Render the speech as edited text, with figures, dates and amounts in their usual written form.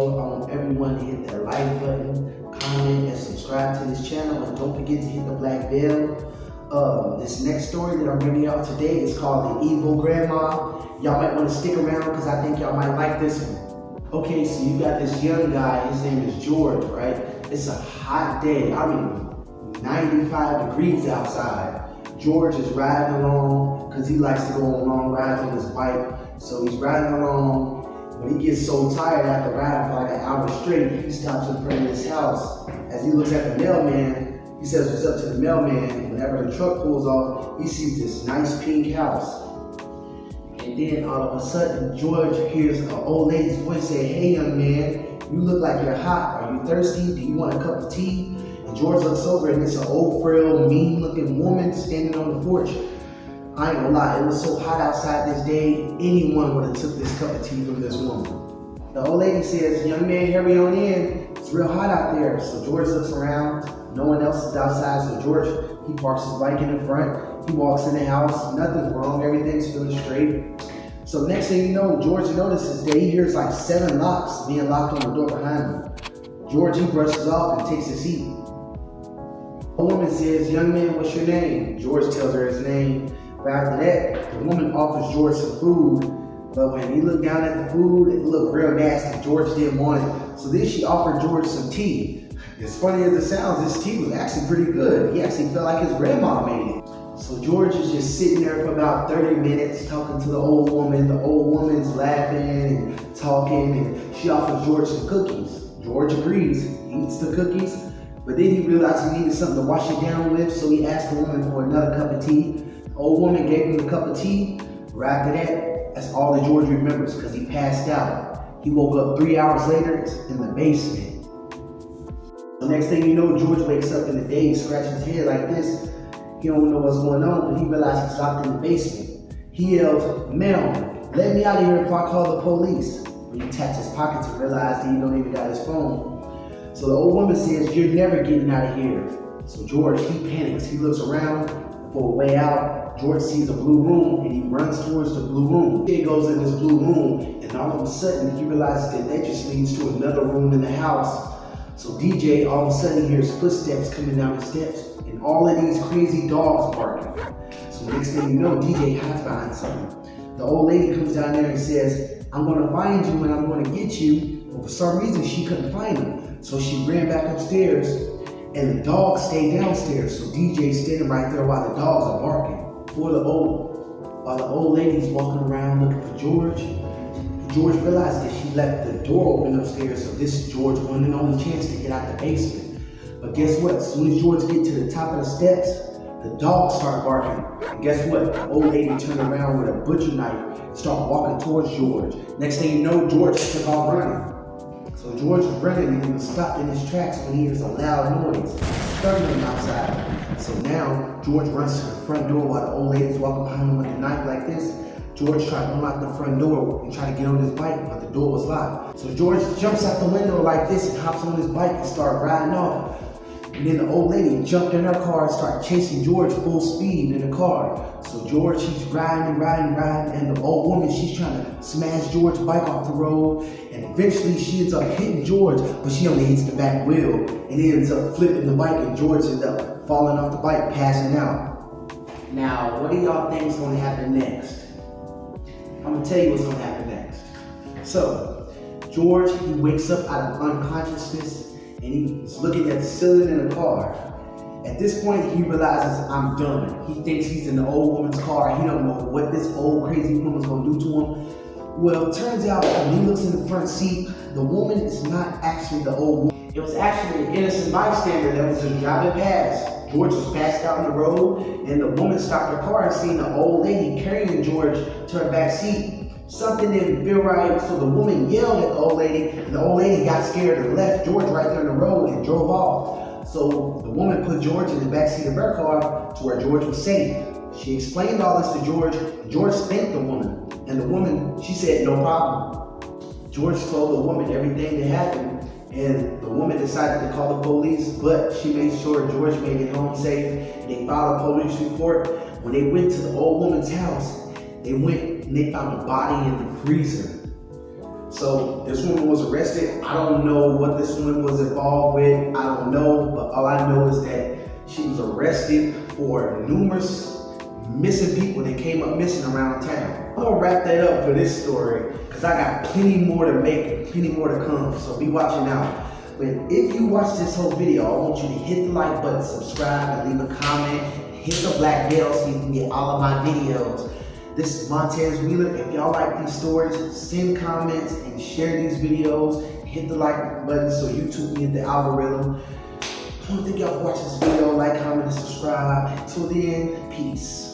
video, I want everyone to hit that like button, comment, and subscribe to this channel. And don't forget to hit the black bell. This next story that I'm bringing out today is called The Evil Grandma. Y'all might want to stick around because I think y'all might like this one. Okay, so you got this young guy, his name is George, right? It's a hot day, 95 degrees outside. George is riding along because he likes to go on long rides on his bike. So he's riding along. When he gets so tired after riding for like an hour straight, he stops in front of his house. As he looks at the mailman, he says what's up to the mailman. Whenever the truck pulls off, he sees this nice pink house. And then all of a sudden, George hears an old lady's voice say, "Hey young man, you look like you're hot. Are you thirsty? Do you want a cup of tea?" And George looks over and it's an old, frail, mean-looking woman standing on the porch. I ain't gonna lie, it was so hot outside this day, anyone would have took this cup of tea from this woman. The old lady says, "Young man, hurry on in. It's real hot out there." So George looks around. No one else is outside, so George, he parks his bike in the front. He walks in the house. Nothing's wrong. Everything's feeling straight. So next thing you know, George notices that he hears like 7 locks being locked on the door behind him. George, he brushes off and takes a seat. A woman says, "Young man, what's your name?" George tells her his name. But after that, the woman offers George some food. But when he looked down at the food, it looked real nasty. George didn't want it. So then she offered George some tea. As funny as it sounds, this tea was actually pretty good. He actually felt like his grandma made it. So George is just sitting there for about 30 minutes talking to the old woman. The old woman's laughing and talking, and she offers George some cookies. George agrees. He eats the cookies, but then he realized he needed something to wash it down with, so he asked the woman for another cup of tea. The old woman gave him the cup of tea. Right after that, that's all that George remembers because he passed out. He woke up 3 hours later in the basement. The next thing you know, George wakes up in the day, he scratches his head like this. He don't know what's going on, but he realizes he's locked in the basement. He yells, "Mel, let me out of here before I call the police." When he taps his pockets and realizes he don't even got his phone. So the old woman says, "You're never getting out of here." So George, he panics. He looks around for a way out. George sees a blue room and he runs towards the blue room. He goes in this blue room and all of a sudden he realizes that just leads to another room in the house. So DJ all of a sudden hears footsteps coming down the steps and all of these crazy dogs barking. So next thing you know, DJ hides behind something. The old lady comes down there and says, "I'm gonna find you and I'm gonna get you." But for some reason she couldn't find him. So she ran back upstairs and the dogs stayed downstairs. So DJ's standing right there while the dogs are barking. While the old lady's walking around looking for George, George realized that she left the door open upstairs, so this is George's one and only chance to get out the basement. But guess what? As soon as George gets to the top of the steps, the dogs start barking. And guess what? The old lady turned around with a butcher knife and started walking towards George. Next thing you know, George took off running. So George was running and he was stopped in his tracks when he hears a loud noise, thundering outside. So now George runs to the front door while the old lady's walking behind him with a knife like this. George tried to unlock the front door and try to get on his bike, but the door was locked. So George jumps out the window like this and hops on his bike and starts riding off. And then the old lady jumped in her car and started chasing George full speed in the car. So George, he's riding, and the old woman, she's trying to smash George's bike off the road. And eventually she ends up hitting George, but she only hits the back wheel and ends up flipping the bike, and George ends up falling off the bike, passing out. Now, what do y'all think is gonna happen next? I'm gonna tell you what's gonna happen next. So, George, he wakes up out of unconsciousness and he's looking at the ceiling in the car. At this point, he realizes, "I'm done." He thinks he's in the old woman's car. He don't know what this old crazy woman's gonna do to him. Well, it turns out when he looks in the front seat, the woman is not actually the old woman. It was actually an innocent bystander that was just driving past. George was passed out on the road, and the woman stopped her car and seen the old lady carrying George to her back seat. Something didn't feel right, so the woman yelled at the old lady, and the old lady got scared and left George right there on the road and drove off. So the woman put George in the back seat of her car to where George was safe. She explained all this to George. George thanked the woman, and the woman, she said, "No problem." George told the woman everything that happened, and the woman decided to call the police, but she made sure George made it home safe. They filed a police report. When they went to the old woman's house, they went and they found a body in the freezer. So this woman was arrested. I don't know what this woman was involved with. I don't know, but all I know is that she was arrested for numerous missing people that came up missing around town. I'm gonna wrap that up for this story because I got plenty more to make and plenty more to come, so be watching out. But if you watch this whole video, I want you to hit the like button, subscribe, and leave a comment. Hit the black bell so you can get all of my videos. This is Montez Wheeler. If y'all like these stories, send comments and share these videos. Hit the like button so YouTube can get the algorithm. I want to thank y'all for watching this video. Like, comment, and subscribe. Until then, peace.